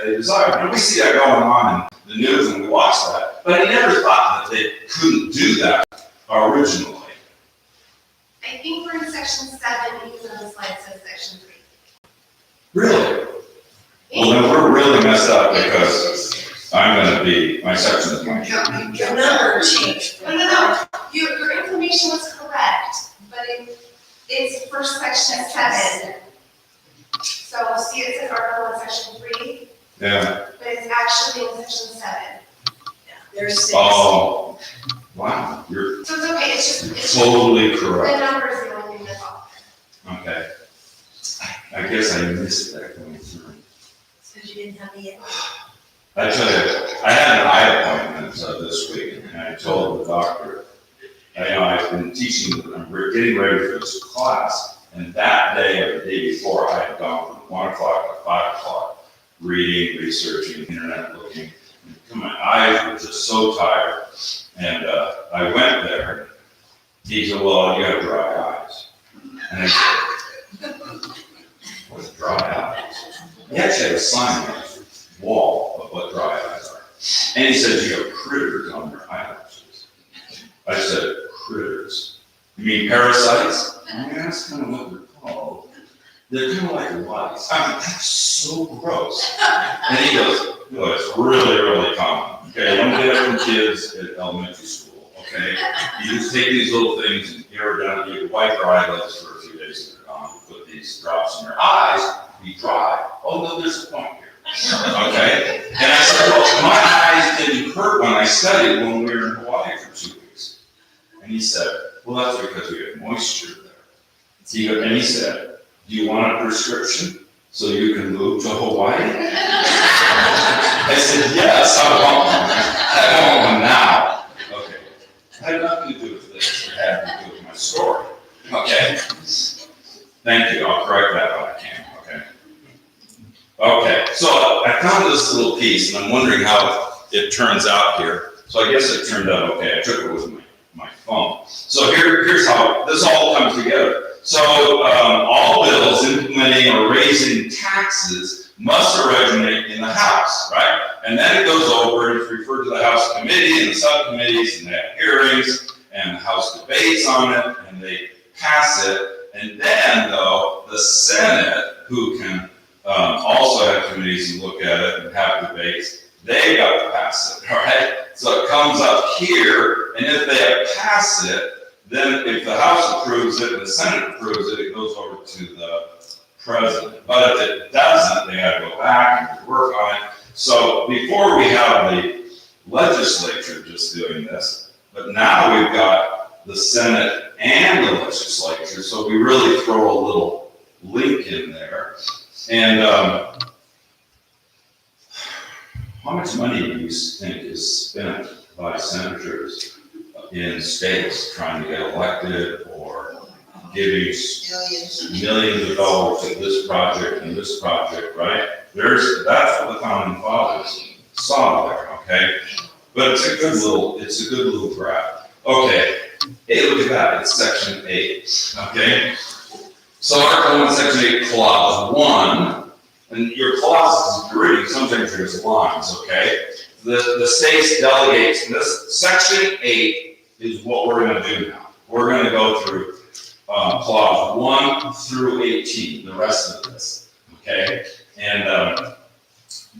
they desired. And we see that going on in the news and we watch that, but he never thought that they couldn't do that originally. I think we're in section 7, even though the slide says section 3. Really? Well, then we're really messed up because my section is going to Your number changed. No. Your information was correct, but it's for section 7. So see, it says article in section 3, Yeah. but it's actually in section 7. Yeah, there's 6. Oh, wow. You're So it's okay, it's totally the correct. number is the only thing that's off. Okay. I guess I missed that going through. Because you didn't have the yet. I tell you, I had an eye appointment this week, and I told the doctor, I've been teaching, I'm getting ready for this class, and that day or the day before, I had gone from 1 o'clock to 5 o'clock, reading, researching, internet looking, and my eyes were just so tired. And I went there, he said, well, you have dry eyes. And I said, what's dry eyes? He actually had a sign on his wall of what dry eyes are. And he said, you have critters on your eyelashes. I said, critters? You mean parasites? I mean, that's kind of what they're called. They're kind of like lice. I mean, that's so gross. And he goes, no, it's really, really common. Okay, you don't get it from kids at elementary school, okay? You just take these little things and you're down, you wipe your eyelids for a few days and they're gone. You put these drops in your eyes, be dry. Oh, no, there's a point here. Okay? And I said, well, my eyes didn't hurt when I studied when we were in Hawaii for 2 weeks. And he said, well, that's because we have moisture there. And he said, do you want a prescription so you can move to Hawaii? I said, yes, I want one now. Okay. It had nothing to do with this. It had to do with my story. Okay? Thank you. I'll correct that when I can. Okay? Okay. So I found this little piece, and I'm wondering how it turns out here. So I guess it turned out okay. I took it with my phone. So here's how this all comes together. So all bills implementing or raising taxes must originate in the House, right? And then it goes over and it's referred to the House committee and the subcommittees, and they have hearings and the House debates on it, and they pass it. And then, though, the Senate, who can also have committees and look at it and have debates, they got to pass it, all right? So it comes up here, and if they pass it, then if the House approves it and the Senate approves it, it goes over to the president. But if it doesn't, they got to go back and work on it. So before we have the legislature just doing this, but now we've got the Senate and the legislature, so we really throw a little link in there. And how much money do you think is spent by senators in states trying to get elected or giving millions of dollars to this project and this project, right? That's what the founding fathers saw there, okay? But it's a good little graph. Okay, hey, look at that, it's section 8, okay? So Article 1, Section 8, Clause 1, and your clauses, you're reading, sometimes there's lines, okay? The states delegates, this Section 8 is what we're going to do now. We're going to go through Clause 1 through 18, the rest of this, okay? And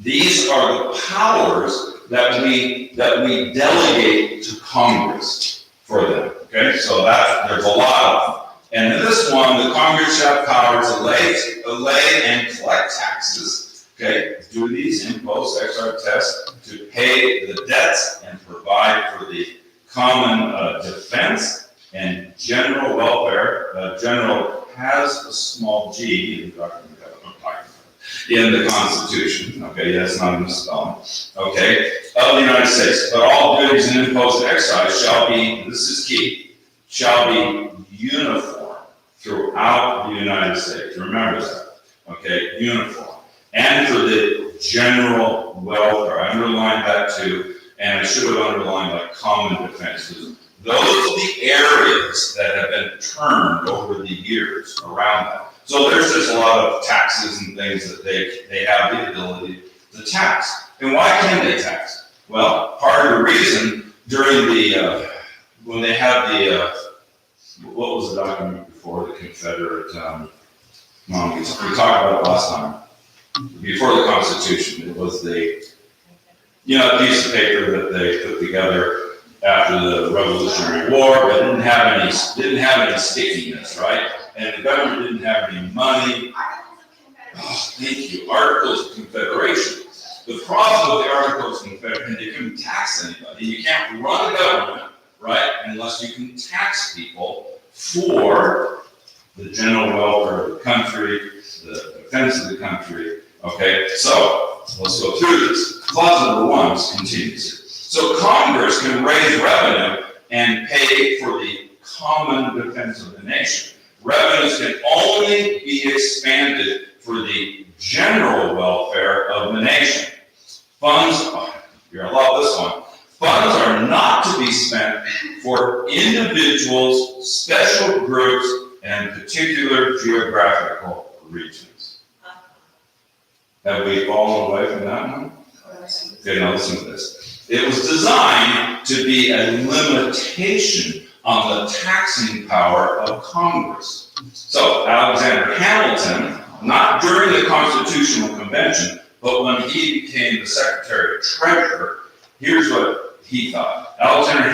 these are the powers that we delegate to Congress for them, okay? So there's a lot of them. And in this one, the Congress shall have powers to lay and collect taxes, okay? Duties, imposts, extra tests, to pay the debts and provide for the common defense and general welfare. General has a small g in the Constitution. Okay, that's not a misspelling. Okay, of the United States. But all duties and imposts and excise shall be, this is key, shall be uniform throughout the United States. Remember that. Okay, uniform. And for the general welfare. I underlined that too. And I should have underlined like common defense. Those are the areas that have been turned over the years around that. So there's just a lot of taxes and things that they have the ability to tax. And why can they tax? Well, part of the reason during the, when they had the, what was the document before, the Confederate, we talked about it last time. Before the Constitution, it was the, piece of paper that they put together after the Revolutionary War, but didn't have any stickiness, right? And the government didn't have any money. Oh, thank you. Articles of Confederation. The problem with the Articles of Confederation, they couldn't tax anybody. You can't run a government, right, unless you can tax people for the general welfare of the country, the defense of the country. Okay, so let's go through this. Clause number 1 continues. So Congress can raise revenue and pay for the common defense of the nation. Revenues can only be expanded for the general welfare of the nation. Funds, you're gonna love this one. Funds are not to be spent for individuals, special groups, and particular geographical regions. Have we fallen away from that one? Okay, now listen to this. It was designed to be a limitation on the taxing power of Congress. So Alexander Hamilton, not during the Constitutional Convention, but when he became the Secretary of Treasury, here's what he thought. Alexander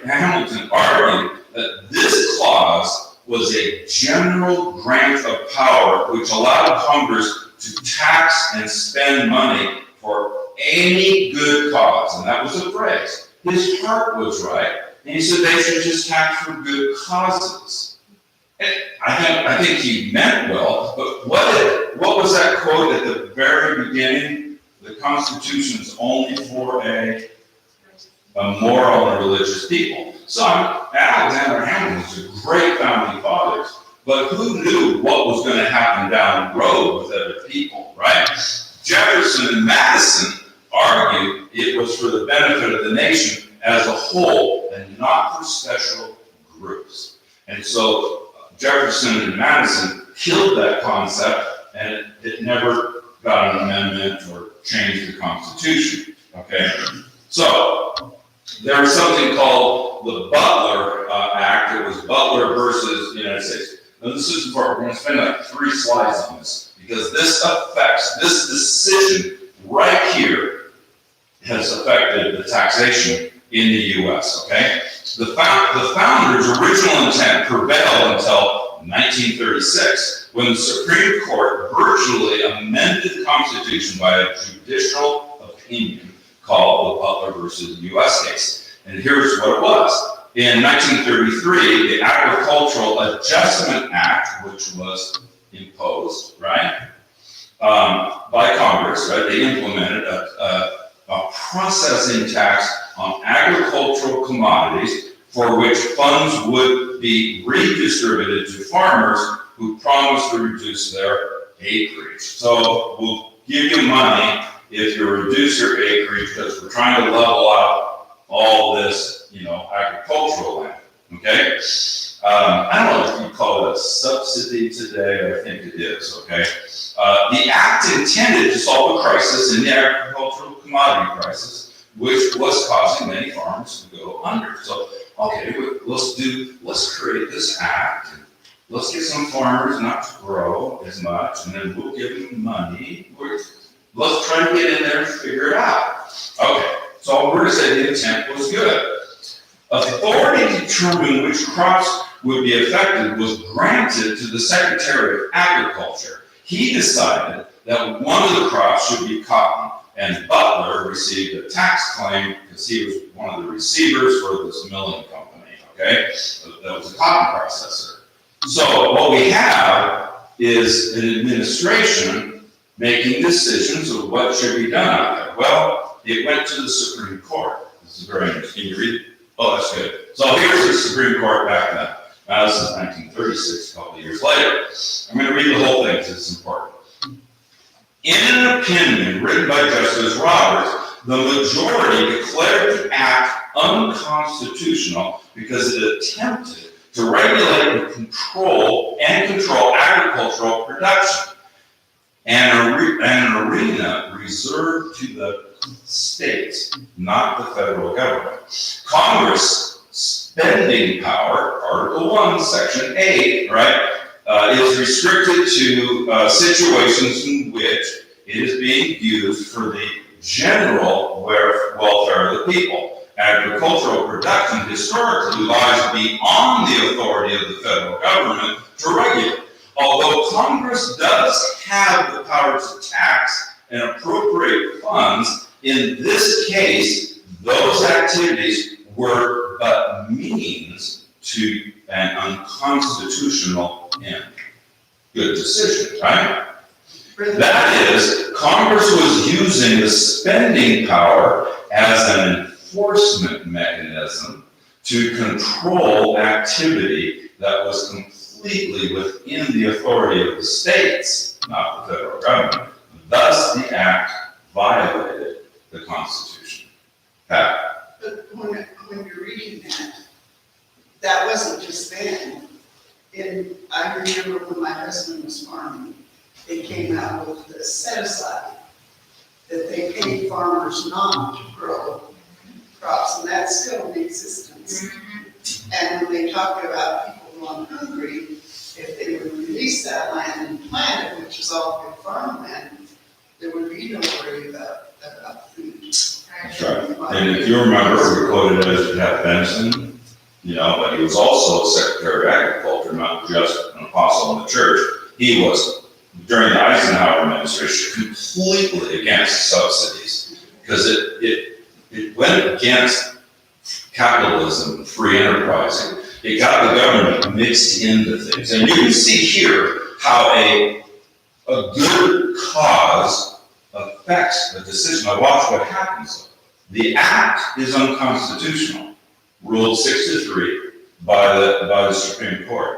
Hamilton argued that this clause was a general grant of power which allowed Congress to tax and spend money for any good cause. And that was the phrase. His heart was right. And he said they should just tax for good causes. And I think he meant well, but what was that quote at the very beginning? The Constitution is only for a moral and religious people. So Alexander Hamilton was a great founding father, but who knew what was going to happen down the road with other people, right? Jefferson and Madison argued it was for the benefit of the nation as a whole and not for special groups. And so Jefferson and Madison killed that concept, and it never got an amendment or changed the Constitution, okay? So there was something called the Butler Act. It was Butler versus the United States. Now this is important. We're going to spend like 3 slides on this because this decision right here has affected the taxation in the U.S., okay? The founders' original intent prevailed until 1936, when the Supreme Court virtually amended the Constitution by a judicial opinion called the Butler versus U.S. case. And here's what it was. In 1933, the Agricultural Adjustment Act, which was imposed, right, by Congress, right, they implemented a processing tax on agricultural commodities for which funds would be redistributed to farmers who promised to reduce their acreage. So we'll give you money if you reduce your acreage because we're trying to level out all this, agricultural land, okay? I don't know if you call it a subsidy today, I think it is, okay? The act intended to solve a crisis in the agricultural commodity crisis, which was causing many farmers to go under. So, okay, let's create this act, and let's get some farmers not to grow as much, and then we'll give them money. Let's try to get in there and figure it out. Okay, so we're going to say the intent was good. Authority to determine which crops would be affected was granted to the Secretary of Agriculture. He decided that one of the crops should be cotton, and Butler received a tax claim because he was one of the receivers for this milling company, okay? That was a cotton processor. So what we have is an administration making decisions of what should be done out there. Well, it went to the Supreme Court. This is very interesting. Can you read it? Oh, that's good. So here's the Supreme Court back then. Now, this is 1936, a couple of years later. I'm going to read the whole thing because it's important. In an opinion written by Justice Roberts, the majority declared the act unconstitutional because it attempted to regulate and control agricultural production. and an arena reserved to the states, not the federal government. Congress spending power, Article 1, Section 8, right, is restricted to situations in which it is being used for the general welfare of the people. Agricultural production historically lies beyond the authority of the federal government to regulate. Although Congress does have the power to tax and appropriate funds, in this case, those activities were but means to an unconstitutional end. Good decision, right? That is, Congress was using the spending power as an enforcement mechanism to control activity that was completely within the authority of the states, not the federal government. Thus, the act violated the Constitution. Pat? But when you're reading that wasn't just then. I remember when my husband was farming, they came out with the set aside that they paid farmers not to grow crops, and that's still in existence. And when they talk about people going hungry, if they would release that land and plant it, which is all good farmland, there would be no worry about food. That's right. And if you remember, we quoted as Pat Benson, but he was also Secretary of Agriculture, not just an apostle in the church. He was, during the Eisenhower administration, completely against subsidies because it went against capitalism, free enterprising. It got the government mixed into things. And you can see here how a good cause affects the decision. Now watch what happens. The act is unconstitutional, ruled 6-3 by the Supreme Court.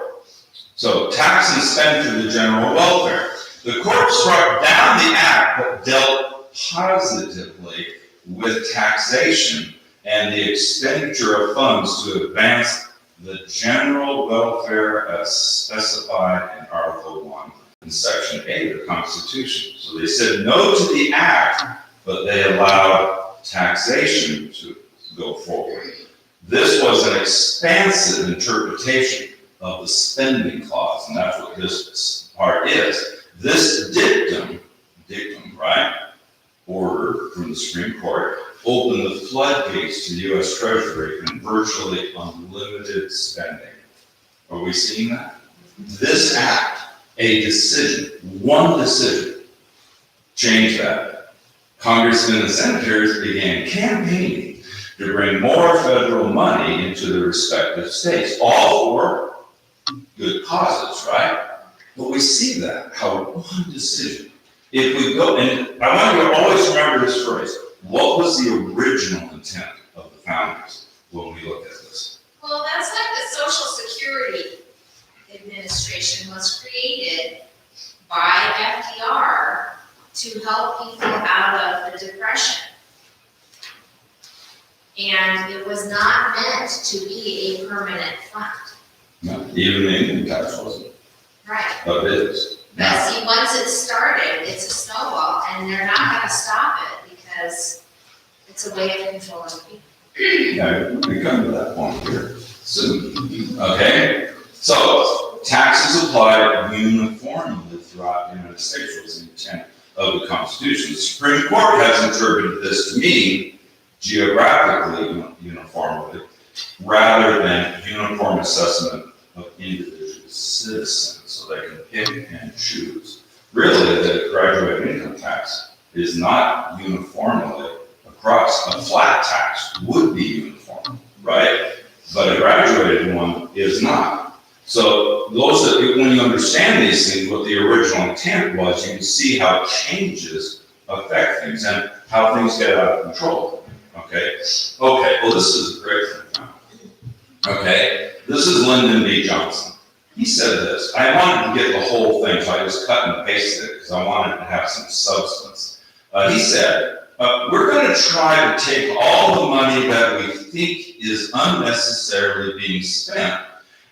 So tax and spend for the general welfare. The court struck down the act but dealt positively with taxation and the expenditure of funds to advance the general welfare as specified in Article 1 and Section 8 of the Constitution. So they said no to the act, but they allowed taxation to go forward. This was an expansive interpretation of the spending clause, and that's what this part is. This dictum, right, order from the Supreme Court opened the floodgates to the U.S. Treasury and virtually unlimited spending. Are we seeing that? This act, a decision, one decision, changed that. Congressmen and senators began campaigning to bring more federal money into the respective states, all for good causes, right? But we see that, how one decision, if we go, and I want you to always remember this phrase, what was the original intent of the founders when we look at this? Well, that's like the Social Security Administration was created by FDR to help people out of the Depression. And it was not meant to be a permanent fund. No, even the income tax wasn't, Right. but it is. But see, once it's started, it's a snowball, and they're not gonna stop it because it's a way of controlling people. Yeah, we come to that point here soon. Okay, so taxes applied uniformly throughout the United States was the intent of the Constitution. The Supreme Court has interpreted this to mean geographically uniformly rather than uniform assessment of individual citizens, so they can pick and choose. Really, the graduated income tax is not uniformly across. A flat tax would be uniform, right? But a graduated one is not. So those that, when you understand these things, what the original intent was, you can see how changes affect things and how things get out of control. Okay, well, this is a great thing now. Okay, this is Lyndon B. Johnson. He said this. I wanted to get the whole thing, so I just cut and pasted it because I wanted to have some substance. He said, we're going to try to take all the money that we think is unnecessarily being spent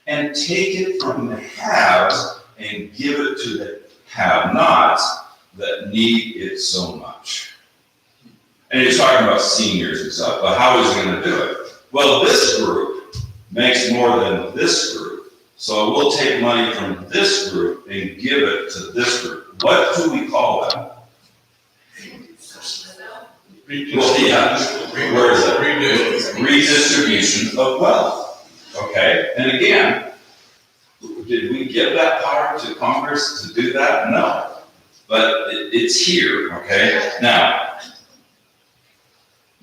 and take it from the haves and give it to the have-nots. that need it so much. And he's talking about seniors and stuff, but how is he gonna do it? Well, this group makes more than this group, so we'll take money from this group and give it to this group. What do we call that? Well, yeah, where is it? Redistribution of wealth, okay? And again, did we give that power to Congress to do that? No, but it's here, okay? Now,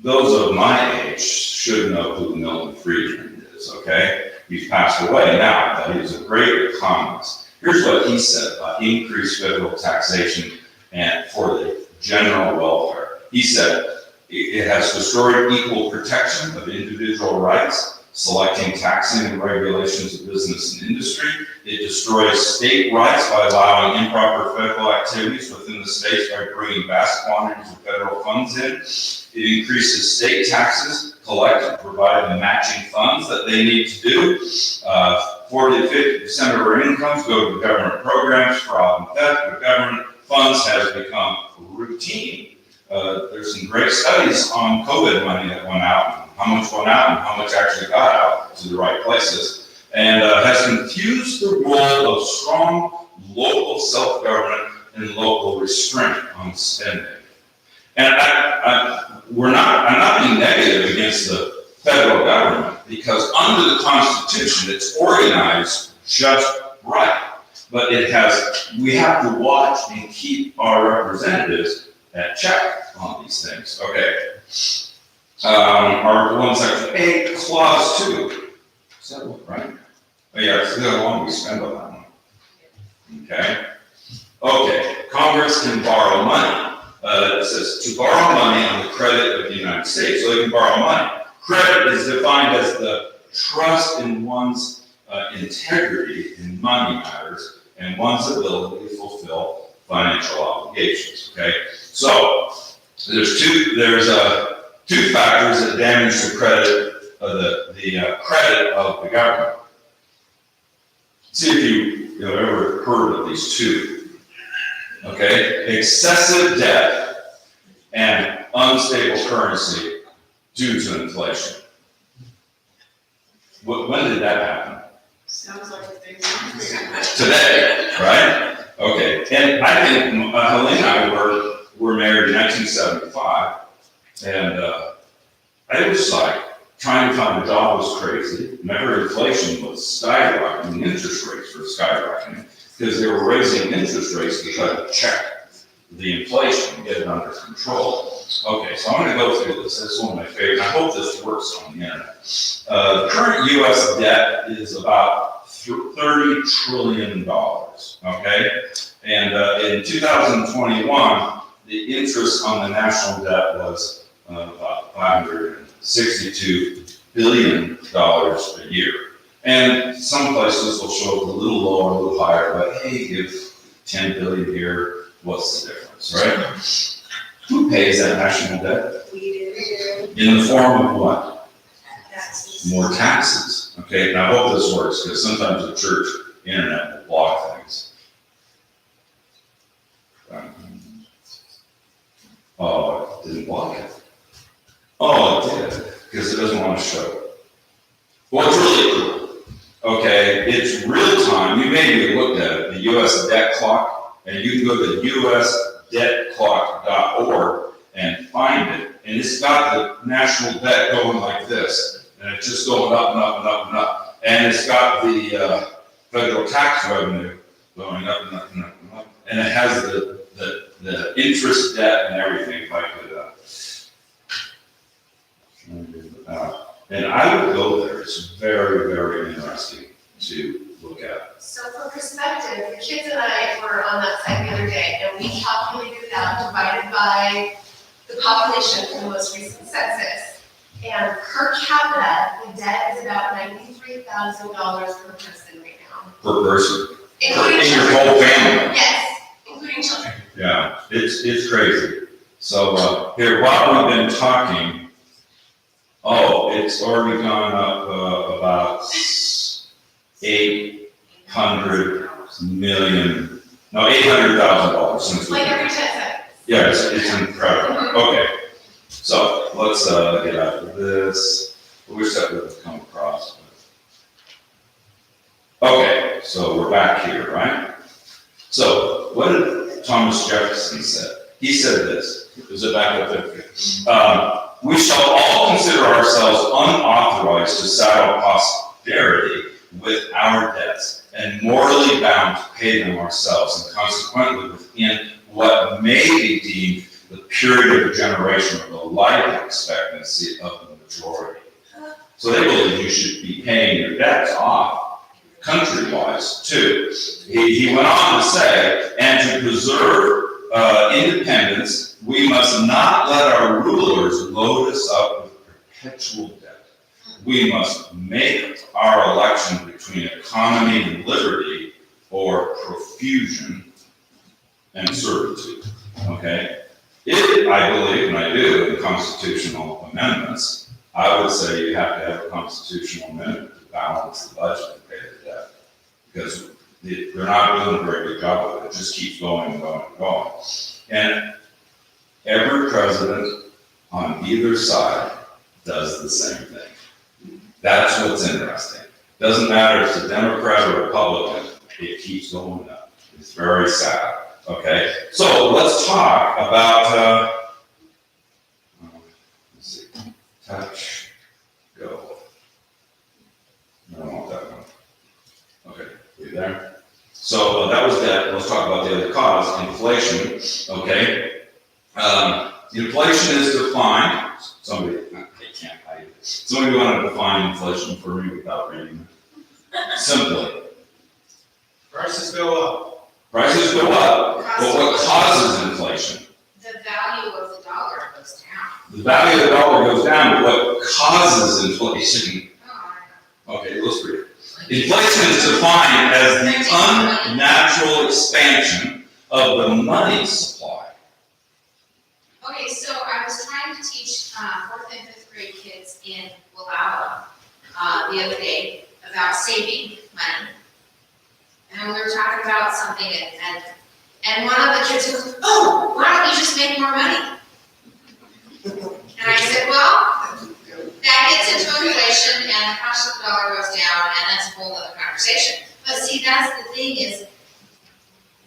those of my age should know who Milton Friedman is, okay? He's passed away now, but he was a great economist. Here's what he said about increased federal taxation and for the general welfare. He said, it has destroyed equal protection of individual rights, selecting taxing and regulations of business and industry. It destroys state rights by allowing improper federal activities within the states by bringing vast quantities of federal funds in. It increases state taxes collected, providing the matching funds that they need to do. 40 to 50% of our incomes go to government programs, fraud and theft of government funds has become routine. There's some great studies on COVID money that went out, and how much went out and how much actually got out to the right places, and has confused the role of strong local self-government and local restraint on spending. And I'm not being negative against the federal government, because under the Constitution, it's organized just right. But we have to watch and keep our representatives at check on these things. Okay. Article 1, Section 8, Clause 2. Is that one, right? Oh, yeah, it's how long we spend on that one. Okay. Okay. Congress can borrow money. It says to borrow money on the credit of the United States. So they can borrow money. Credit is defined as the trust in one's integrity in money matters and one's ability to fulfill financial obligations. Okay. So there's two factors that damage the credit of credit of the government. See if you've ever heard of these two. Okay, excessive debt and unstable currency due to inflation. When did that happen? Sounds like things. Today, right? Okay, and I think Helene and I were married in 1975, and it was like trying to find a job was crazy. Remember, inflation was skyrocketing, interest rates were skyrocketing, because they were raising interest rates to try to check the inflation and get it under control. Okay, so I'm going to go through this. This is one of my favorites. I hope this works on the internet. The current U.S. debt is about $30 trillion, okay? And in 2021, the interest on the national debt was about $562 billion a year. And some places will show it a little lower, a little higher, but hey, if 10 billion here, what's the difference, right? Who pays that national debt? We do. In the form of what? Taxes. More taxes. Okay, now I hope this works, because sometimes the church internet will block things. Oh, it didn't block it. Oh, it did, because it doesn't want to show it. Well, it's really cool. Okay, it's real time. You maybe looked at it, the U.S. debt clock, and you can go to usdebtclock.org and find it. And it's got the national debt going like this, and it's just going up and up and up and up. And it's got the federal tax revenue going up and up and up and up. And it has the interest debt and everything, if I could. And I would go there. It's very, very interesting to look at. So for perspective, the kids and I were on that site the other day, and we calculated it out divided by the population from the most recent census. And per capita, the debt is about $93,000 per person right now. Per person? Including In children. your whole family? Yes, including children. Yeah, it's crazy. So here, while we've been talking, it's already gone up about $800 million No, $800,000 since we. Like every 10 seconds. Yeah, it's incredible. Okay, so let's get out of this. I wish that would have come across. Okay, so we're back here, right? So what did Thomas Jefferson say? He said this. Is it back up there? We shall all consider ourselves unauthorized to saddle posterity with our debts and morally bound to pay them ourselves, and consequently within what may be deemed the period of a generation or the life expectancy of the majority. So they believe you should be paying your debts off, country-wise, too. He went on to say, and to preserve independence, we must not let our rulers load us up with perpetual debt. We must make our election between economy and liberty, or profusion and servitude. Okay? If I believe, and I do, in constitutional amendments, I would say you have to have a constitutional amendment to balance the budget and pay the debt. Because they're not doing a very good job of it. It just keeps going and going and going. And every president on either side does the same thing. That's what's interesting. Doesn't matter if it's a Democrat or Republican, it keeps going up. It's very sad. Okay, so let's talk about, let's see, touch, go. I don't want that one. Okay, you there? So that was that. Let's talk about the other cause, inflation. Okay, inflation is defined. Somebody, I can't hide it. Somebody want to define inflation for me without reading it? Simply. Prices go up. Prices go up, but what causes inflation? The value of the dollar goes down. The value of the dollar goes down, but what causes inflation? Oh, I know. Okay, let's read it. Inflation is defined as the unnatural expansion of the money supply. Okay, so I was trying to teach 4th and 5th grade kids in Wallowa the other day about saving money. And we were talking about something, and one of the kids goes, "Oh, why don't you just make more money?" And I said, "Well, that gets into inflation, and the cost of the dollar goes down, and that's a whole other conversation." But see, that's the thing is,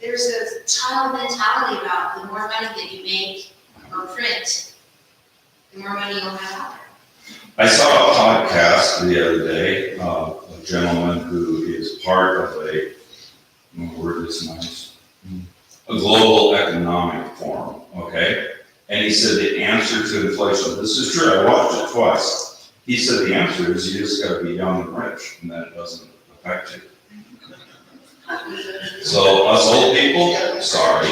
there's a child mentality about the more money that you make or print, the more money you'll have out there. I saw a podcast the other day, a gentleman who is part of a, word is nice, a global economic forum, okay? And he said the answer to inflation, this is true, I watched it twice. He said the answer is you just gotta be young and rich, and then it doesn't affect you. So us old people, sorry,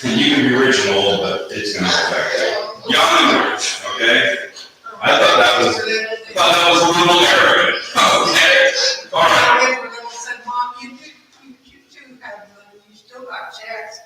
you can be rich and old, but it's gonna affect you. Young and rich, okay? I thought that was a little arrogant, okay? All right. Said, Mom, you too have money, you still got checks.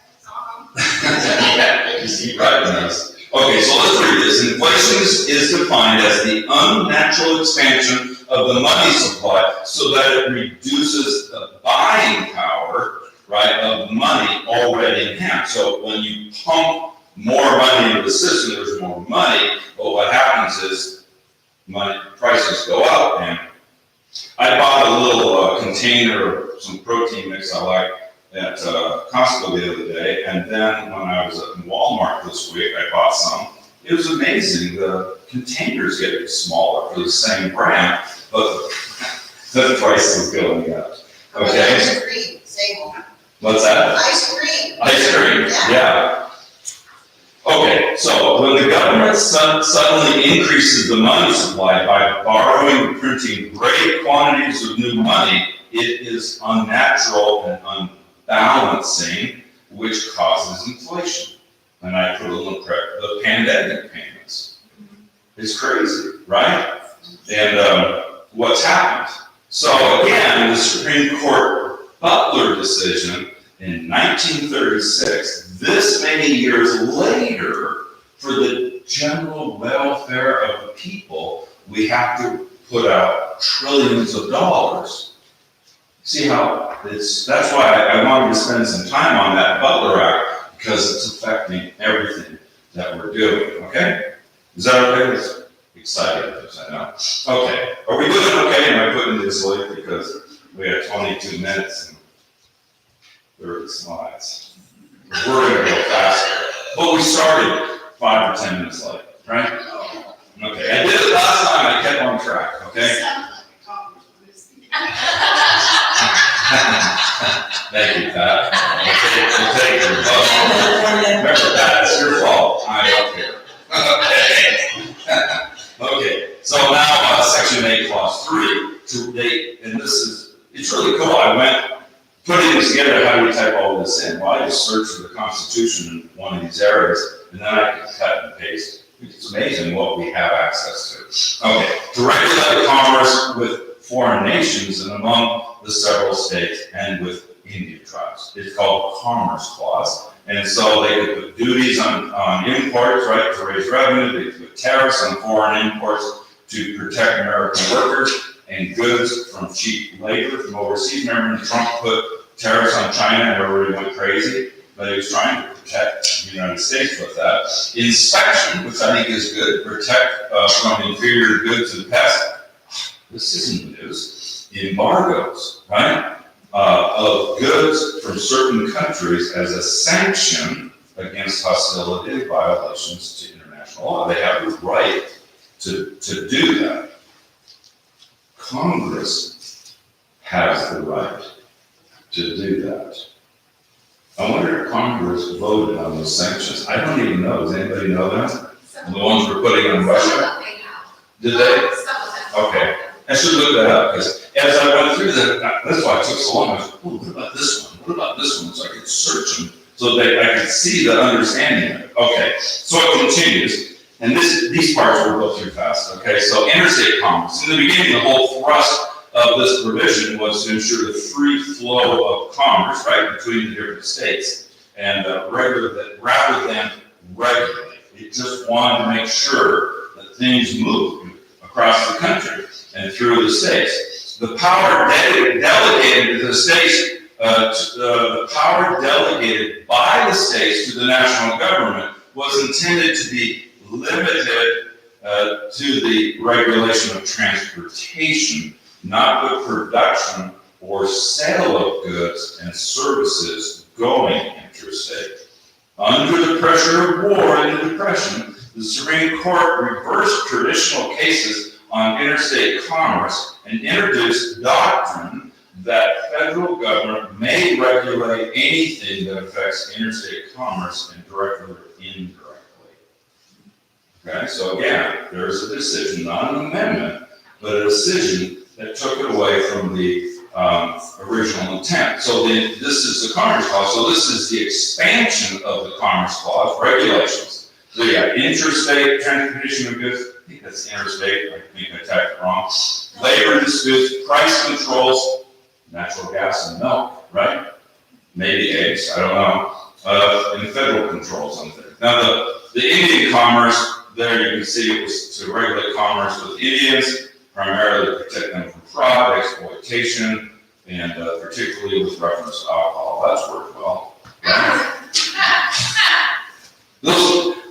You see, right, nice. Okay, so let's read this. Inflation is defined as the unnatural expansion of the money supply so that it reduces the buying power, right, of money already in hand. So when you pump more money into the system, there's more money, but what happens is money prices go up. And I bought a little container of some protein mix I like at Costco the other day, and then when I was at Walmart this week, I bought some. It was amazing. The containers getting smaller for the same brand, but the price is going up. Okay? Ice cream, same one. What's that? Ice cream. Ice cream, yeah. Okay, so when the government suddenly increases the money supply by borrowing and printing great quantities of new money, it is unnatural and unbalancing, which causes inflation. And I put a little the pandemic payments. It's crazy, right? And what's happened? So again, the Supreme Court Butler decision in 1936, this many years later, for the general welfare of the people, we have to put out trillions of dollars See how that's why I wanted to spend some time on that Butler Act, because it's affecting everything that we're doing, okay? Is that okay? It's exciting, I know. Okay, are we doing okay? Am I putting this late? Because we have 22 minutes and 30 slides. We're gonna go faster. But we started 5 or 10 minutes late, right? Okay, I did it last time, I kept on track, okay? Sounds like a congressman, isn't it? Thank you, Pat. We'll take your vote. Remember, Pat, it's your fault, I'm up here. Okay, so now, section 8, clause 3, to date, and it's really cool, I went putting this together, how do we type all this in? Well, I just searched for the Constitution in one of these areas, and then I could cut and paste. It's amazing what we have access to. Okay, to regulate commerce with foreign nations and among the several states and with Indian tribes. It's called Commerce Clause. And so they could put duties on imports, right, to raise revenue. They could put tariffs on foreign imports to protect American workers and goods from cheap labor from overseas. Remember when Trump put tariffs on China and everybody went crazy? But he was trying to protect the United States with that. Inspection, which I think is good, protect from inferior goods and pests. This isn't news. Embargoes, right, of goods from certain countries as a sanction against hostility and violations to international law. They have the right to do that. Congress has the right to do that. I wonder if Congress voted on those sanctions. I don't even know. Does anybody know that? The ones we're putting on Russia? Some of them they have. Did they? Some of them. Okay. I should look that up, because as I went through that, that's why it took so long. I was like, oh, what about this one? What about this one? So I could search them so that I could see the understanding of it. Okay, so it continues, and these parts we'll go through fast. Okay, so interstate commerce. In the beginning, the whole thrust of this provision was to ensure the free flow of commerce, right, between the different states, and rather than regulate. It just wanted to make sure that things moved across the country and through the states. The power delegated to the states, the power delegated by the states to the national government was intended to be limited to the regulation of transportation, not the production or sale of goods and services going interstate. Under the pressure of war and the Depression, the Supreme Court reversed traditional cases on interstate commerce and introduced doctrine that federal government may regulate anything that affects interstate commerce and directly or indirectly. Okay, so again, there's a decision, not an amendment, but a decision that took it away from the original intent. So this is the Commerce Clause. So this is the expansion of the Commerce Clause, regulations. So you got interstate transportation of goods. I think that's interstate. I think I typed it wrong. Labor disputes, price controls, natural gas and milk, right? Maybe eggs, I don't know. And federal controls on things. Now the Indian commerce, there you can see it was to regulate commerce with Indians, primarily to protect them from fraud, exploitation, and particularly with reference to alcohol. That's worked well. Right?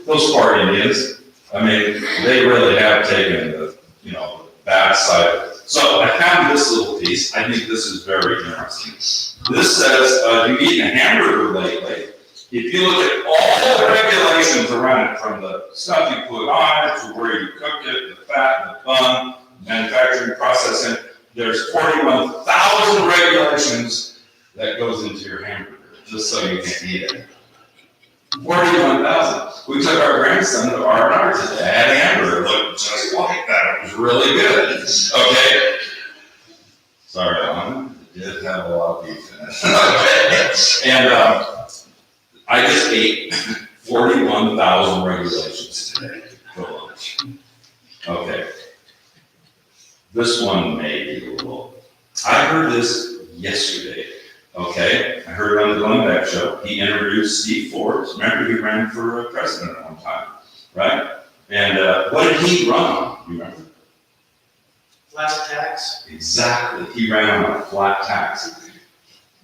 Those poor Indians, I mean, they really have taken the, bad side of it. So I found this little piece. I think this is very interesting. This says, you eat a hamburger lately. If you look at all the regulations around it, from the stuff you put on it to where you cook it, the fat, the bun, manufacturing, processing, there's 41,000 regulations that goes into your hamburger, just so you can eat it. 41,000. We took our grandson to R&R today. I had a hamburger, it looked just like that. It was really good. Okay. Sorry, Alan. It did have a lot of beef in it. Okay. And I just ate 41,000 regulations today for lunch. Okay. This one may be a little. I heard this yesterday. Okay, I heard it on the Glenn Beck show. He interviewed Steve Forbes. Remember, he ran for president at one time, right? And what did he run on? You remember? Flat tax. Exactly. He ran on a flat tax.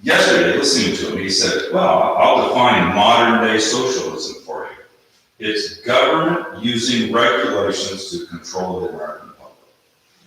Yesterday, listening to him, he said, well, I'll define modern day socialism for you. It's government using regulations to control the American public.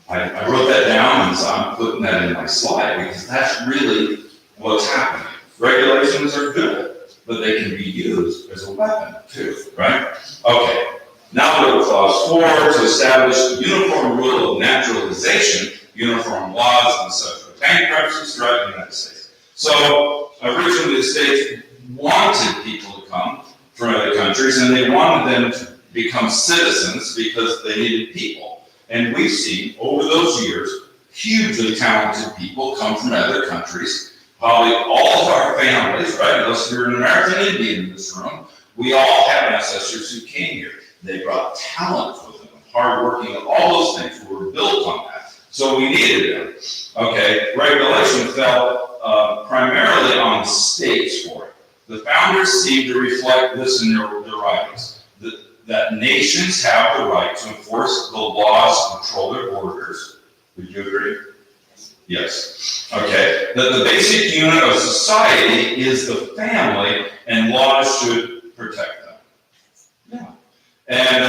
I wrote that down, and so I'm putting that in my slide because that's really what's happening. Regulations are good, but they can be used as a weapon too, right? Okay, now we go to clause 4, to establish uniform rule of naturalization, uniform laws and such bankruptcies throughout the United States. So originally the states wanted people to come from other countries, and they wanted them to become citizens because they needed people. And we've seen over those years, hugely talented people come from other countries. Probably all of our families, right, unless you're an American Indian in this room, we all have ancestors who came here. They brought talent with them, hardworking, all those things. We were built on that. So we needed them. Okay, regulation fell primarily on states for it. The founders seem to reflect this in their writings, that nations have the right to enforce the laws, control their borders. Would you agree? Yes. Okay. That the basic unit of society is the family, and laws should protect them. Yeah. And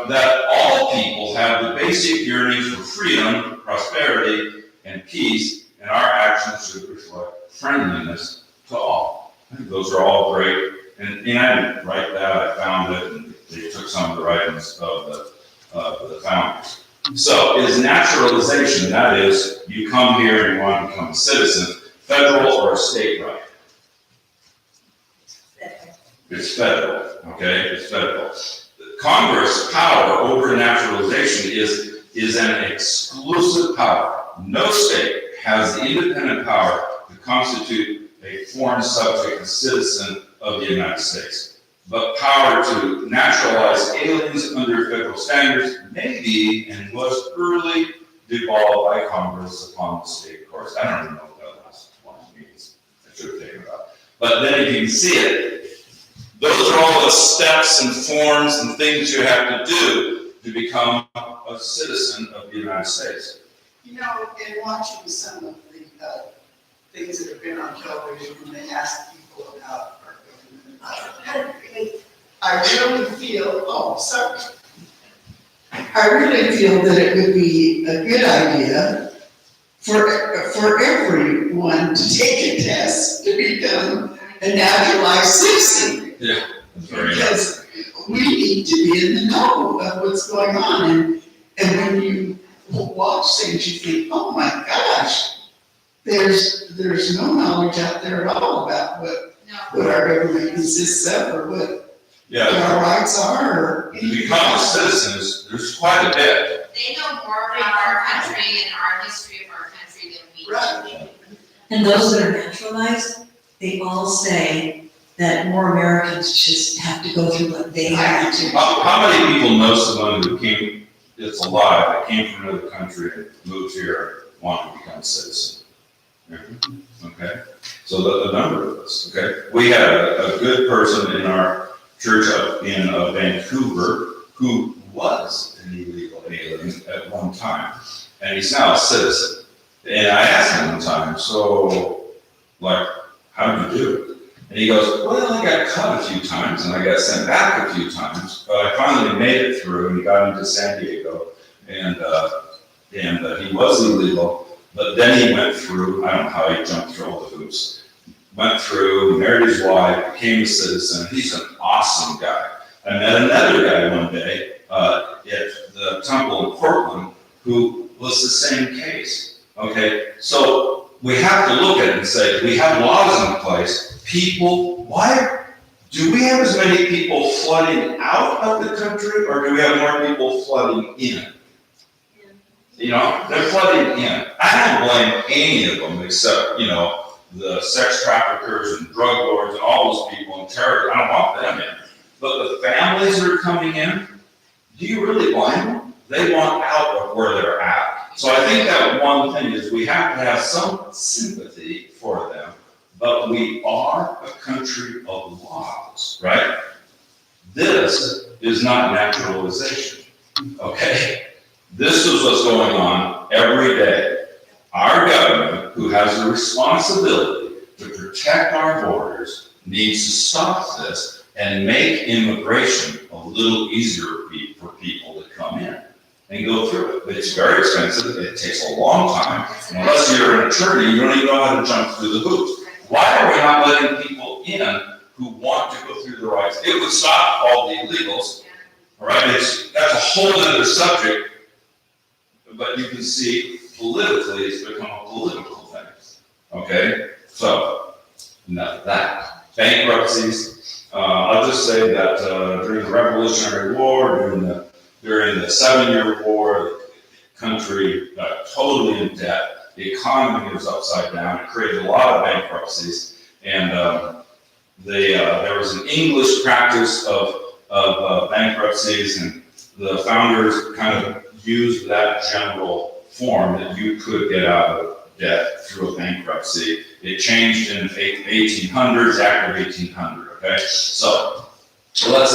that all people have the basic yearnings for freedom, prosperity, and peace, and our actions should reflect friendliness to all. I think those are all great. And I didn't write that, I found it, and they took some of the writings of the founders. So is naturalization, that is, you come here and you want to become a citizen, federal or a state right? It's federal, okay? It's federal. Congress' power over naturalization is an exclusive power. No state has the independent power to constitute a foreign subject, a citizen of the United States. But power to naturalize aliens under federal standards may be and was early devolved by Congress upon the state courts. I don't even know what that last one means. I should have taken it out. But then if you can see it, those are all the steps and forms and things you have to do to become a citizen of the United States. You know, in watching some of the things that have been on television when they ask people about our government, I really feel, I really feel that it would be a good idea for everyone to take a test to become a naturalized citizen. Yeah, that's very Because we need to be in the know of what's going on. And when you watch things, you think, oh my gosh, there's no knowledge out there at all about what our government consists of or what our rights are. Or to become a citizen, there's quite a bit. They know more about our country and our history of our country than we do. Right. And those that are naturalized, they all say that more Americans just have to go through what they have to. How many people know someone who came, it's alive, that came from another country and moved here and wanted to become a citizen? Okay, so the number of us, okay? We had a good person in our church up in Vancouver who was an illegal alien at one time, and he's now a citizen. And I asked him one time, so, like, how did you do it? And he goes, well, I got caught a few times, and I got sent back a few times, but I finally made it through, and he got into San Diego, and he was illegal. But then he went through, I don't know how he jumped through all the hoops, went through, married his wife, became a citizen. He's an awesome guy. I met another guy one day at the temple in Portland who was the same case. Okay, so we have to look at it and say, we have laws in place. People, why do we have as many people flooding out of the country, or do we have more people flooding in? You know, they're flooding in. I don't blame any of them except, you know, the sex traffickers and drug lords and all those people and terrorists. I don't want them in. But the families that are coming in, do you really blame them? They want out of where they're at. So I think that one thing is we have to have some sympathy for them, but we are a country of laws, right? This is not naturalization, okay? This is what's going on every day. Our government, who has a responsibility to protect our borders, needs to stop this and make immigration a little easier for people to come in and go through it. It's very expensive, it takes a long time. Unless you're an attorney, you don't even know how to jump through the hoops. Why are we not letting people in who want to go through the rights? It would stop all the illegals, all right? That's a whole other subject, but you can see politically it's become a political thing, okay? So, enough of that. Bankruptcies, I'll just say that during the Revolutionary War, during the 7-Year War, the country got totally in debt. The economy was upside down. It created a lot of bankruptcies, and there was an English practice of bankruptcies, and the founders kind of used that general form that you could get out of debt through a bankruptcy. It changed in the 1800s, Act of 1800. Okay, so let's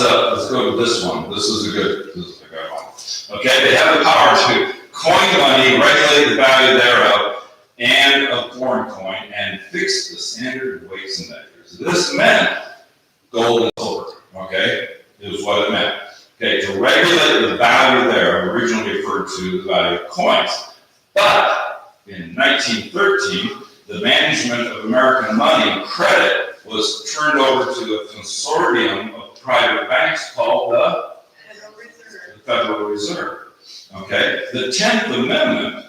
go to this one. This is a good one. Okay, they have the power to coin money, regulate the value thereof, and of foreign coin, and fix the standard weights and measures. This meant gold and silver. Okay, is what it meant. Okay, to regulate the value thereof, originally referred to the value of coins. But in 1913, the management of American money and credit was turned over to a consortium of private banks called the Federal Reserve. Okay, the 10th Amendment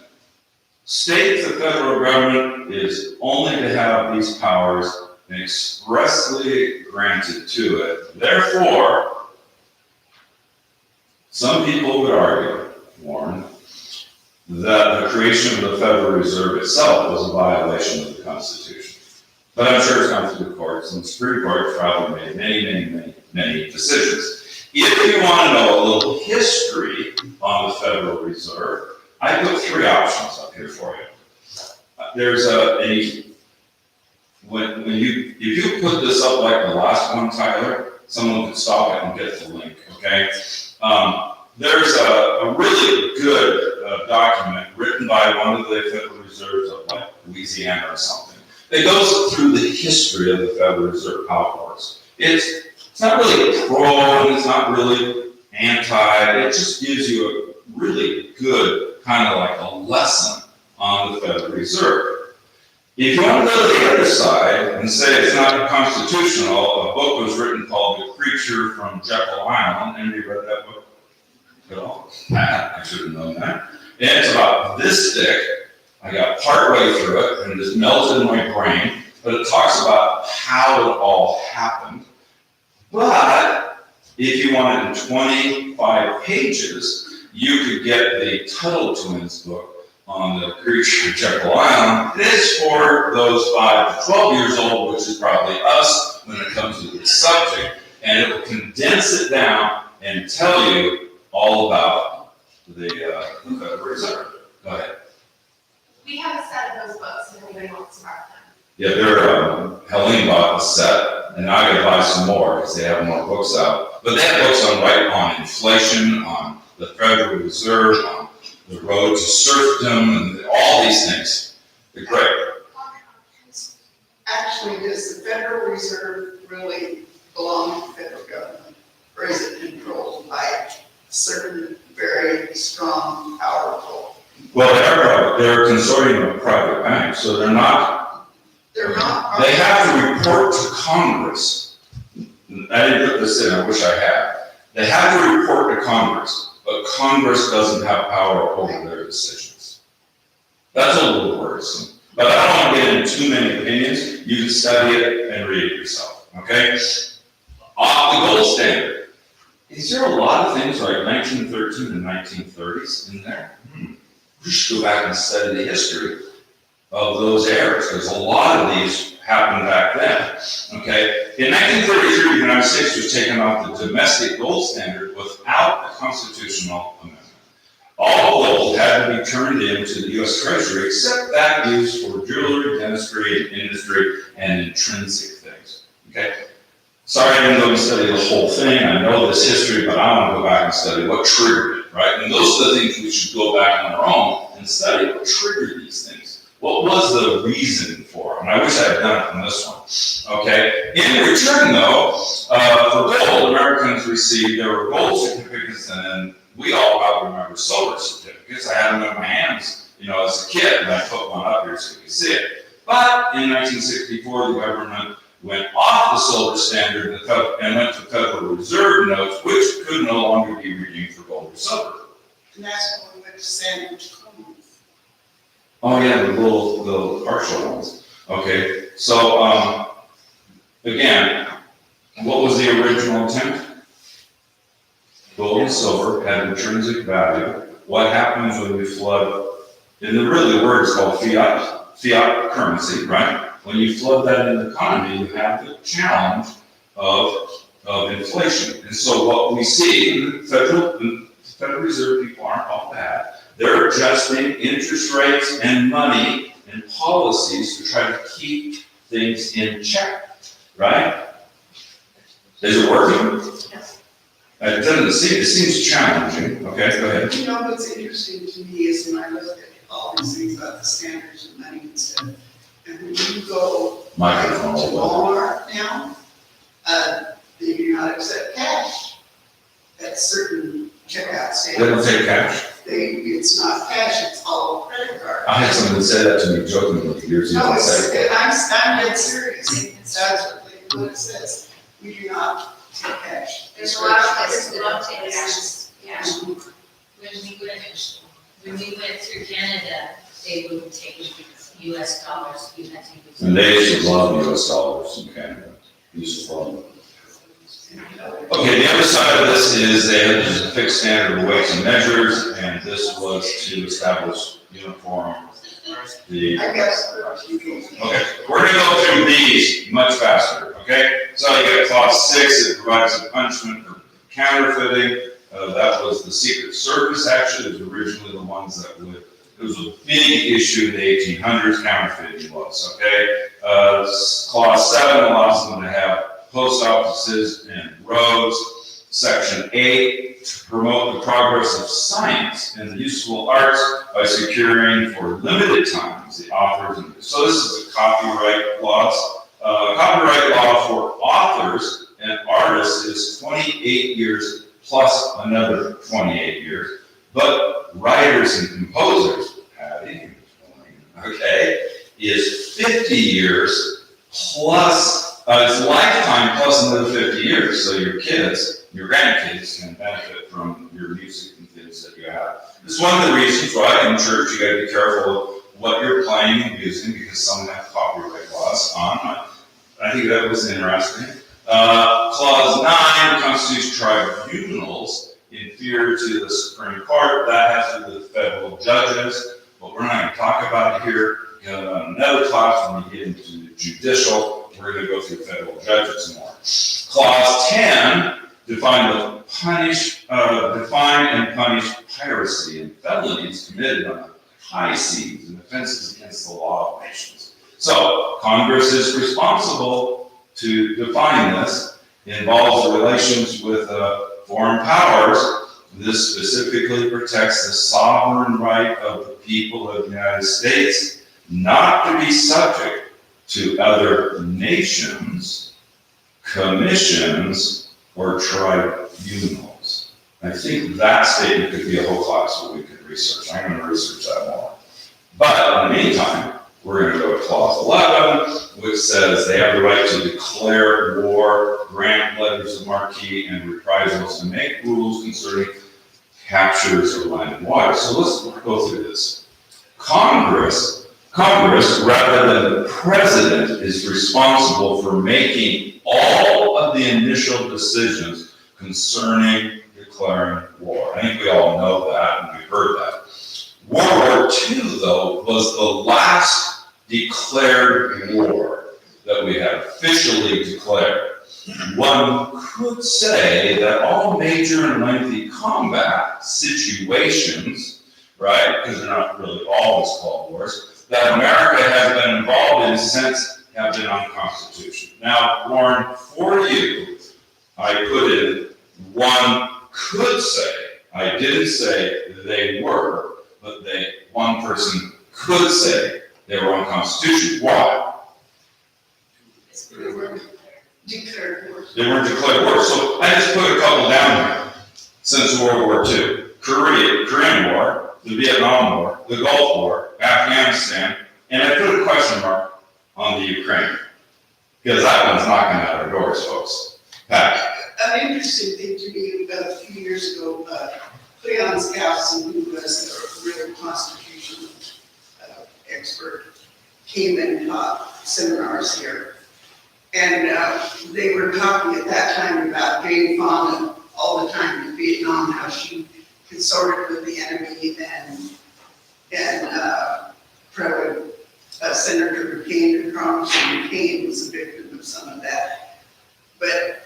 states the federal government is only to have these powers expressly granted to it. Therefore, some people would argue, Warren, that the creation of the Federal Reserve itself was a violation of the Constitution. But I'm sure it's gone through the courts, and the Supreme Court probably made many decisions. If you want to know a little history on the Federal Reserve, I put 3 options up here for you. There's if you put this up like the last one, Tyler, someone could stop it and get the link, okay? There's a really good document written by one of the Federal Reserves of like Louisiana or something. It goes through the history of the Federal Reserve, how it works. It's not really pro and it's not really anti. It just gives you a really good kind of like a lesson on the Federal Reserve. If you want to go to the other side and say it's not constitutional, a book was written called The Creature from Jekyll Island. Anybody read that book at all? I should have known that. And it's about this thick. I got partway through it and it just melted in my brain, but it talks about how it all happened. But if you wanted in 25 pages, you could get the Tuttle Twins book on the Creature of Jekyll Island. It is for those 5 to 12 years old, which is probably us when it comes to this subject, and it will condense it down and tell you all about the Federal Reserve. Go ahead. We have a set of those books if anybody wants to borrow them. Yeah, Helene bought the set, and now I gotta buy some more because they have more books out. But they have books on inflation, on the Federal Reserve, on the road to serfdom, and all these things. They're great. Actually, does the Federal Reserve really belong to the federal government? Or is it controlled by certain very strong, powerful? Well, they're a consortium of private banks, so they're not. They have to report to Congress. I didn't put this in, I wish I had. They have to report to Congress, but Congress doesn't have power over their decisions. That's a little worrisome. But I don't want to get into too many opinions. You can study it and read it yourself, okay? The gold standard. Is there a lot of things like 1913 and 1930s in there? We should go back and study the history of those eras, because a lot of these happened back then, okay? In 1933, the United States was taken off the domestic gold standard without a constitutional amendment. All gold had to be turned into the U.S. Treasury, except that used for jewelry, dentistry, and industry, and intrinsic things, okay? Sorry I didn't go and study the whole thing. I know this history, but I want to go back and study what triggered it. right? And those are the things we should go back on our own and study what triggered these things. What was the reason for it? And I wish I had done it in this one, okay? In return, though, for gold, Americans received, there were gold certificates, and then we all probably remember silver certificates. I had them in my hands, as a kid, and I put one up here so you can see it. But in 1964, the government went off the silver standard and went to Federal Reserve notes, which could no longer be redeemed for gold or silver. And that's when we went to sandwich coins. Oh yeah, the little partial ones. Okay, so again, what was the original intent? Gold and silver had intrinsic value. What happens when we flood? And the word is called fiat currency, right? When you flood that in the economy, you have the challenge of inflation. And so what we see, the Federal Reserve people aren't all bad. They're adjusting interest rates and money and policies to try to keep things in check, right? Is it working? Yes. It seems challenging. Okay, go ahead. What's interesting to me is when I look at all these things about the standards of money and stuff, and when you go to Microphone. Walmart now, they do not accept cash at certain checkout They don't stands. take cash. It's not cash, it's all credit card. I had someone say that to me jokingly years ago. No, I'm dead serious. That's what it says. We do not take cash. There's a lot of places that don't take cash. Yeah. When we went through Canada, they wouldn't take US dollars, you had to use. And they used to love US dollars in Canada. Used to love them. Okay, the other side of this is they had a fixed standard of weights and measures, and this was to establish uniform. I guess. Okay, we're gonna go through these much faster, okay? So you got clause 6, it provides a punishment for counterfeiting. That was the Secret Service, actually. It was originally the ones that would, it was a big issue in the 1800s, counterfeiting was, okay? Clause 7 allows them to have post offices and roads. Section 8, to promote the progress of science and the useful arts by securing for limited times the authors. So this is a copyright clause. Copyright law for authors and artists is 28 years plus another 28 years. But writers and composers, Patty, okay, is 50 years plus, it's lifetime plus another 50 years. So your kids, your grandkids can benefit from your music and things that you have. It's one of the reasons why in church you gotta be careful of what you're playing and using, because some have copyright laws on. I think that was interesting. Clause 9 constitutes tribunals inferior to the Supreme Court. That has to do with federal judges, but we're not going to talk about it here. Another class, when we get into the judicial, we're going to go through federal judges more. Clause 10 define and punish piracy and felonies committed on the high seas and offenses against the law of nations. So Congress is responsible to define this. It involves relations with foreign powers. This specifically protects the sovereign right of the people of the United States not to be subject to other nations, commissions, or tribunals. I think that statement could be a whole class that we could research. I'm going to research that more. But in the meantime, we're going to go to clause 11, which says they have the right to declare war, grant letters of marque and reprisals, and make rules concerning captures of land and water. So let's go through this. Congress, rather than the president, is responsible for making all of the initial decisions concerning declaring war. I think we all know that, and we've heard that. World War II, though, was the last declared war that we had officially declared. One could say that all major and lengthy combat situations, right, because they're not really always called wars, that America has been involved in since have been unconstitutional. Now, Warren, for you, I put in one could say, I didn't say they were, but one person could say they were unconstitutional. Why? They were declared war. They weren't declared war. So I just put a couple down here since World War II. Korean War, the Vietnam War, the Gulf War, Afghanistan, and I put a question mark on the Ukraine. Because that one's knocking at our doors, folks. Pat. An interesting thing to me, about a few years ago, Cleon Skousen, who was a real constitutional expert, came and taught seminars here. And they were talking at that time about Jane Fonda all the time in Vietnam, how she consorted with the enemy, and probably Senator McCain and Congressman McCain was a victim of some of that. But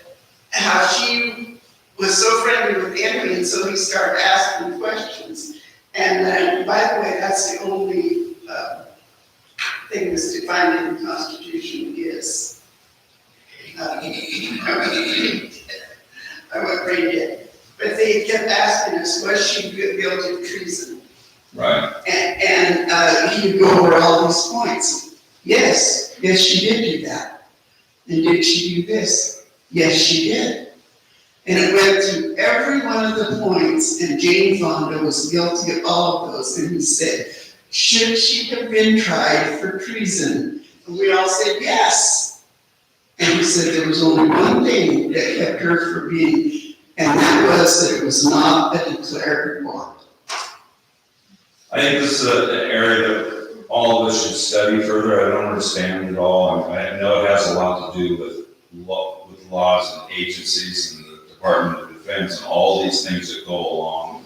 how she was so friendly with the enemy, and so he started asking questions. And by the way, that's the only thing that's defined in the Constitution is, I won't read it, but they kept asking us, was she guilty of treason? Right. And he would go over all these points. Yes, she did do that. And did she do this? Yes, she did. And it went through every one of the points, and Jane Fonda was guilty of all of those. And he said, should she have been tried for treason? And we all said yes. And he said there was only one thing that kept her from being, and that was that it was not a declared war. I think this is an area that all of us should study further. I don't understand it all. I know it has a lot to do with laws and agencies and the Department of Defense and all these things that go along.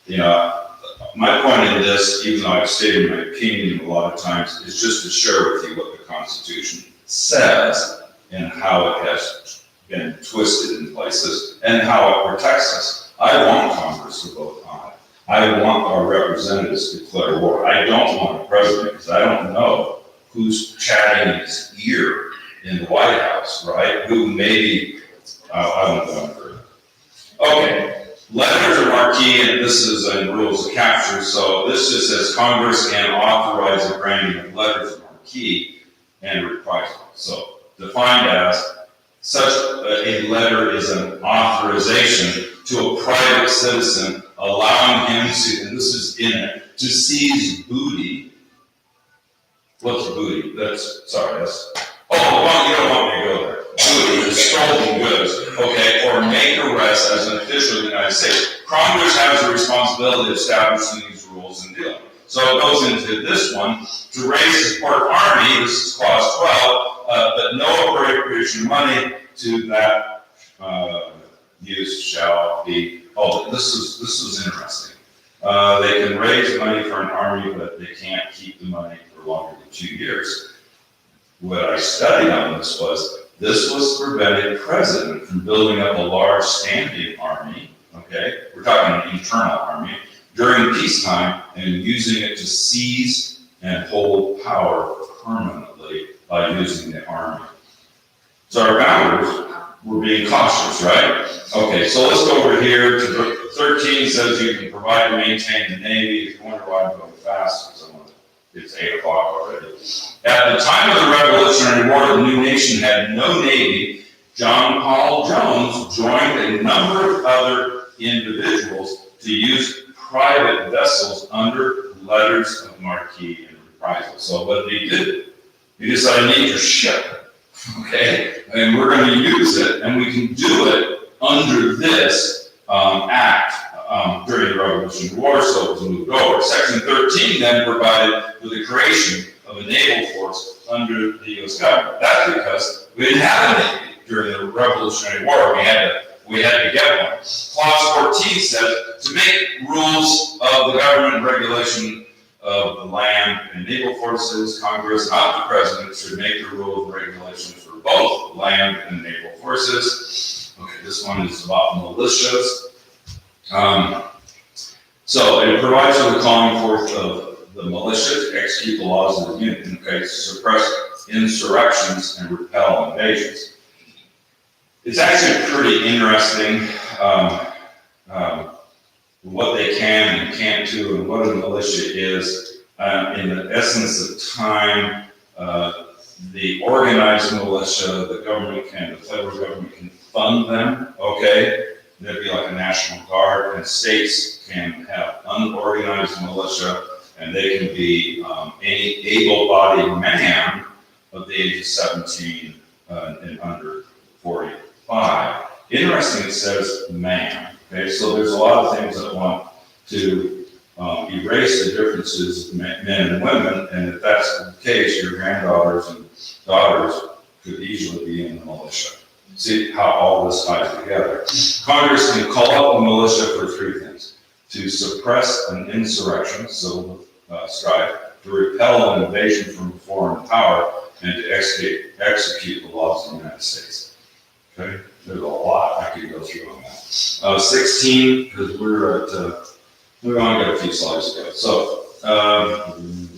You know, my point in this, even though I've stated my opinion a lot of times, is just to share with you what the Constitution says and how it has been twisted in places and how it protects us. I want Congress to vote on it. I want our representatives to declare war. I don't want a president because I don't know who's chatting in his ear in the White House, right? Who maybe, I won't go on further. Okay, letters of marque, and this is in rules of capture, so this just says Congress can authorize the granting of letters of marque and reprisal. So defined as such a letter is an authorization to a private citizen allowing him to, and this is in it, to seize booty. What's booty? That's, you don't want me to go there. Booty is stolen goods, okay, or make arrests as an official of the United States. Congress has the responsibility of establishing these rules and dealing. So it goes into this one, to raise and support army, this is clause 12, but no appropriation of money to that use shall be, this is interesting. They can raise money for an army, but they can't keep the money for longer than 2 years. What I studied on this was to prevent a president from building up a large standing army, okay? We're talking an internal army, during peacetime and using it to seize and hold power permanently by using the army. So our founders were being cautious, right? Okay, so let's go over here to 13 says you can provide and maintain the Navy. If you wonder why I'm going fast, because it's 8 o'clock already. At the time of the Revolutionary War, the new nation had no Navy. John Paul Jones joined a number of other individuals to use private vessels under letters of marque and reprisal. So what did he do? He decided, I need your ship, okay? And we're going to use it, and we can do it under this act during the Revolutionary War, so it was moved over. Section 13 then provided for the creation of a naval force under the U.S. government. That's because we didn't have a navy during the Revolutionary War. We had to get one. Clause 14 says to make rules of the government and regulation of the land and naval forces, Congress, not the president, should make the rules and regulations for both land and naval forces. Okay, this one is about militias. So it provides for the calling forth of the militia to execute the laws of the Union, okay, to suppress insurrections and repel invasions. It's actually pretty interesting what they can and can't do, and what a militia is. In the essence of time, the organized militia, the federal government can fund them, okay? That'd be like a National Guard, and states can have unorganized militia, and they can be any able-bodied man of the age of 17 and under 45. Interesting, it says man, okay? So there's a lot of things that want to erase the differences of men and women, and if that's the case, your granddaughters and daughters could easily be in the militia. See how all this ties together. Congress can call up the militia for three things: to suppress an insurrection, civil strife, to repel an invasion from a foreign power, and to execute the laws of the United States. Okay, there's a lot I could go through on that. 16, because we're at, we only got a few slides to go. So,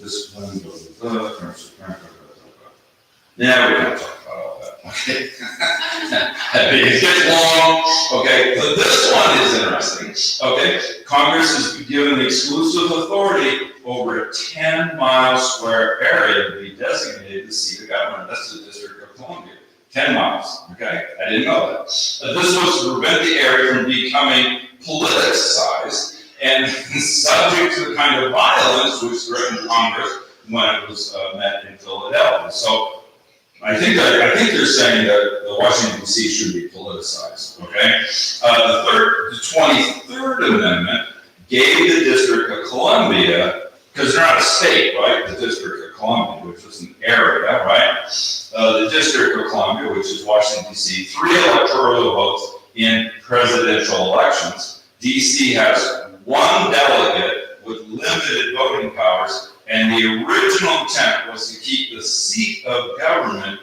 this one, yeah, we're gonna talk about all that, okay? It gets long, okay, but this one is interesting, okay? Congress is given the exclusive authority over a 10-mile square area to be designated the seat of government. That's the District of Columbia. 10 miles, okay? I didn't know that. This was to prevent the area from becoming politicized and subject to the kind of violence which threatened Congress when it was met in Philadelphia. So I think they're saying that the Washington D.C. should be politicized, okay? The 23rd Amendment gave the District of Columbia, because they're not a state, right? The District of Columbia, which was an area, right? The District of Columbia, which is Washington, D.C., 3 electoral votes in presidential elections. D.C. has 1 delegate with limited voting powers, and the original intent was to keep the seat of government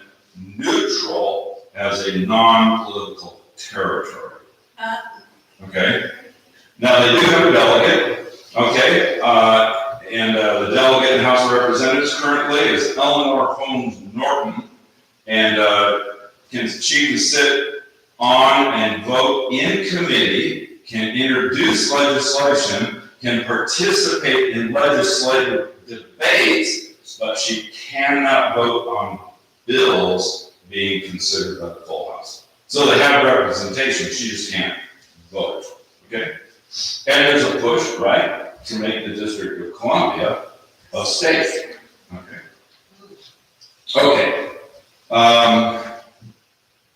neutral as a non-political territory. Okay? Now, they do have a delegate, okay? And the delegate in the House of Representatives currently is Eleanor Holmes Norton, and she can sit on and vote in committee, can introduce legislation, can participate in legislative debates, but she cannot vote on bills being considered by the full House. So they have representation, she just can't vote, okay? And there's a push, right, to make the District of Columbia a state, okay? Okay,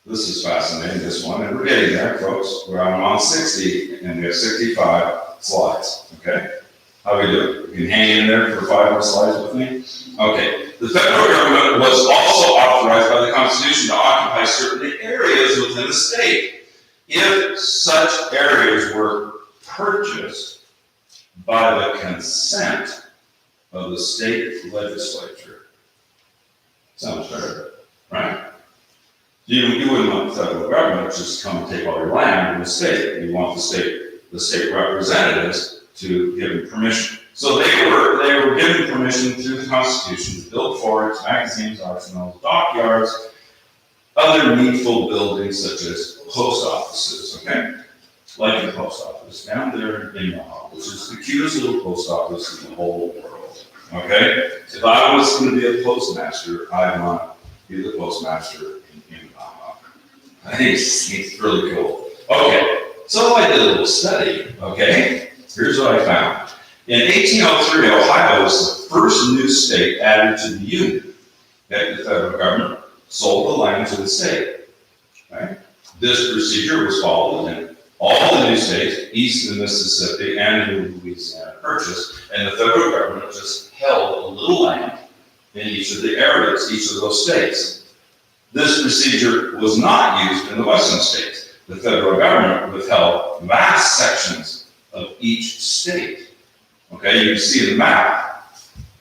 this is fascinating, this one, and we're getting there, folks. I'm on 60, and we have 65 slides, okay? How we do? You can hang in there for 5 more slides with me? Okay. The federal government was also authorized by the Constitution to occupy certain areas within the state if such areas were purchased by the consent of the state legislature. Sounds fair, right? You wouldn't want the federal government to just come and take all your land in the state. You want the state representatives to give them permission. So they were given permission through the Constitution to build forts, magazines, arsenals, dockyards, other needful buildings such as post offices, okay? Like the post office down there in Omaha, which is the cutest little post office in the whole world, okay? If I was going to be a postmaster, I'd want to be the postmaster in Omaha. I think it's really cool. Okay, so I did a little study, okay? Here's what I found. In 1803, Ohio was the first new state added to the Union. Okay, the federal government sold the land to the state. Right? This procedure was followed in all the new states, east of Mississippi and in Louisiana purchased, and the federal government just held a little land in each of the areas, each of those states. This procedure was not used in the western states. The federal government withheld vast sections of each state. Okay, you can see the map,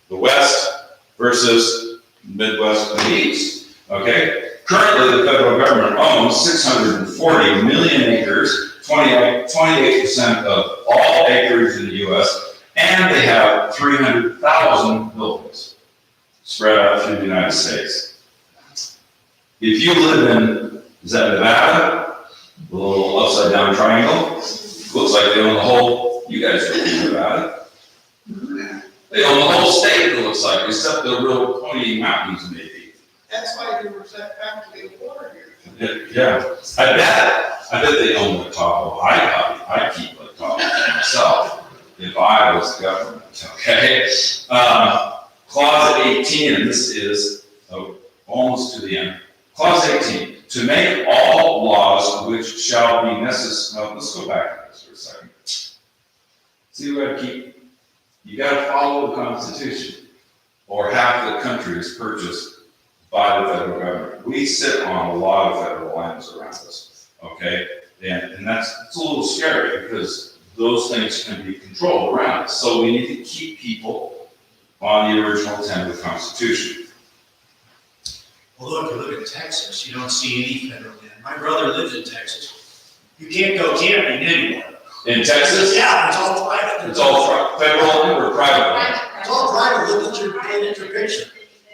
the West versus Midwest and the East. Okay, currently the federal government owns 640 million acres, 28% of all acres in the U.S., and they have 300,000 buildings spread out through the United States. If you live in, is that Nevada? The little upside down triangle? Looks like they own the whole You guys don't know about it. They own the whole state, it looks like, except the real pointy mountains maybe. That's why there was that factory of water here. Yeah, I bet they own the Tahoe. I'd keep the Tahoe to myself if I was the government, okay? Clause 18, and this is almost to the end. Clause 18, to make all laws which shall be necessary. Well, let's go back to this for a second. See, you gotta follow the Constitution, or half the country is purchased by the federal government. We sit on a lot of federal lands around us, okay? And it's a little scary because those things can be controlled around us. So we need to keep people on the original intent of the Constitution. Well, look, you look at Texas, you don't see any federal land. My brother lives in Texas. You can't go camping anywhere. In Texas? Yeah, it's all private. It's all federal land or private land? It's all private, look at your picture.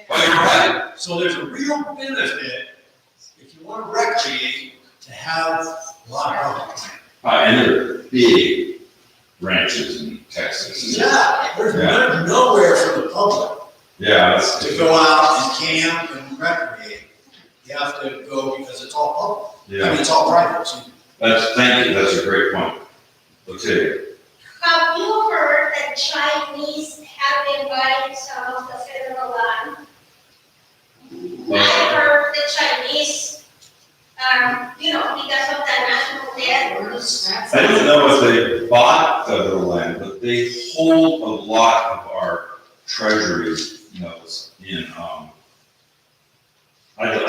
Oh, you're right. So there's a real benefit, if you want to recreate, to have a lot of public land. And there are big ranches in Texas. Yeah, there's nowhere for the public Yeah, to go out and camp and recreate. You have to go because it's all public. I mean, it's all private. So thank you, that's a great point. Let's hear it. Have you heard that Chinese have been buying some of the federal land? I heard the Chinese, because of the national debt. I don't know if they bought federal land, but they hold a lot of our treasury notes in, I read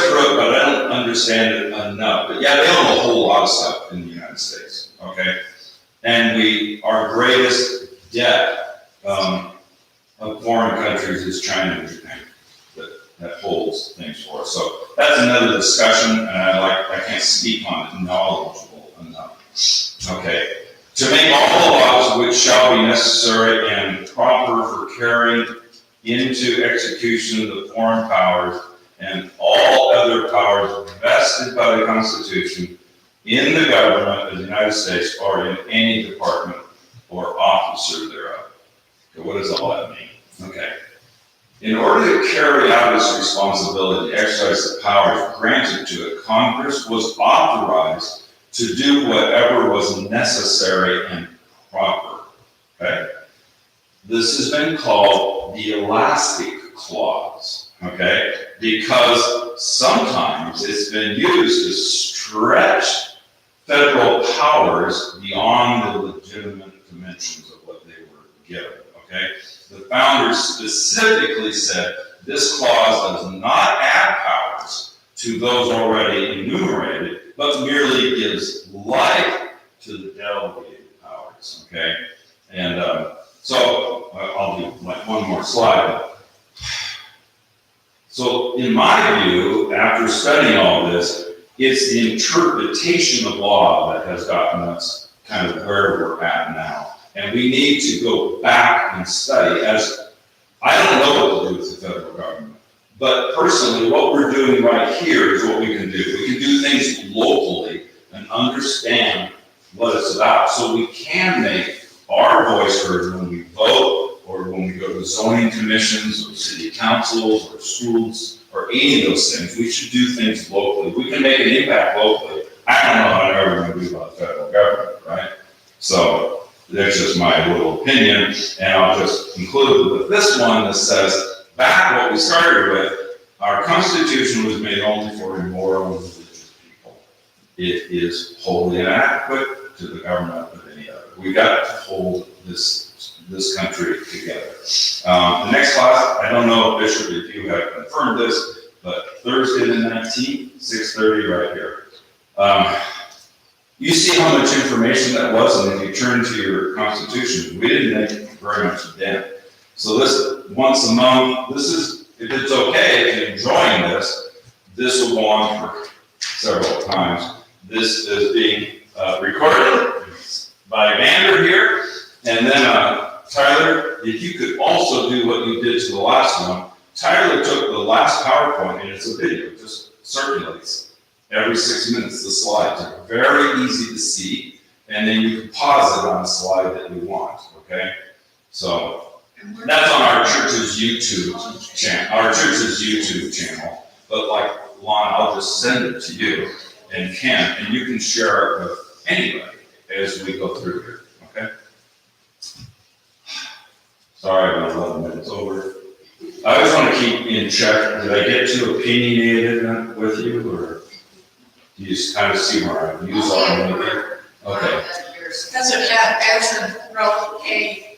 through it, but I don't understand it enough. But yeah, they own a whole lot of stuff in the United States, okay? And our greatest debt of foreign countries is China and Japan that holds things for us. So that's another discussion, and I can't speak on it knowledgeable enough. Okay. To make all the laws which shall be necessary and proper for carrying into execution the foreign powers and all other powers vested by the Constitution in the government of the United States or in any department or officer thereof. Okay, what does all that mean? Okay. In order to carry out its responsibility, exercise the powers granted to it, Congress was authorized to do whatever was necessary and proper. Okay? This has been called the elastic clause, okay? Because sometimes it's been used to stretch federal powers beyond the legitimate dimensions of what they were given, okay? The founders specifically said this clause does not add powers to those already enumerated, but merely gives life to the delegated powers, okay? And so I'll do like one more slide. So in my view, after studying all this, it's the interpretation of law that has gotten us kind of where we're at now. And we need to go back and study, as I don't know what to do with the federal government, but personally, what we're doing right here is what we can do. We can do things locally and understand what it's about, so we can make our voice heard when we vote, or when we go to zoning commissions, or city councils, or schools, or any of those things. We should do things locally. We can make an impact locally. I don't know how I'm ever going to do about the federal government, right? So that's just my little opinion, and I'll just conclude with this one that says, back what we started with, our Constitution was made only for immoral and religious people. It is wholly inadequate to the government of any other. We got to hold this country together. The next class, I don't know, Bishop, if you have confirmed this, but Thursday the 19th, 6:30 right here. You see how much information that was, and if you turn to your Constitution, we didn't make very much dent. So this, once a month, this is, if it's okay, if you're enjoying this, this will go on for several times. This is being recorded by Vander here, and then Tyler, if you could also do what you did to the last one. Tyler took the last PowerPoint, and it's a video, it just circulates every 6 minutes, the slides are very easy to see, and then you can pause it on the slide that you want, okay? So, that's on our church's YouTube channel, but like, Lon, I'll just send it to you and Ken, and you can share it with anybody as we go through here, okay? Sorry, I'm 11 minutes over. I always want to keep in check, did I get too opinionated with you, or do you just kind of see where I'm using? Okay. That's a, as a, okay,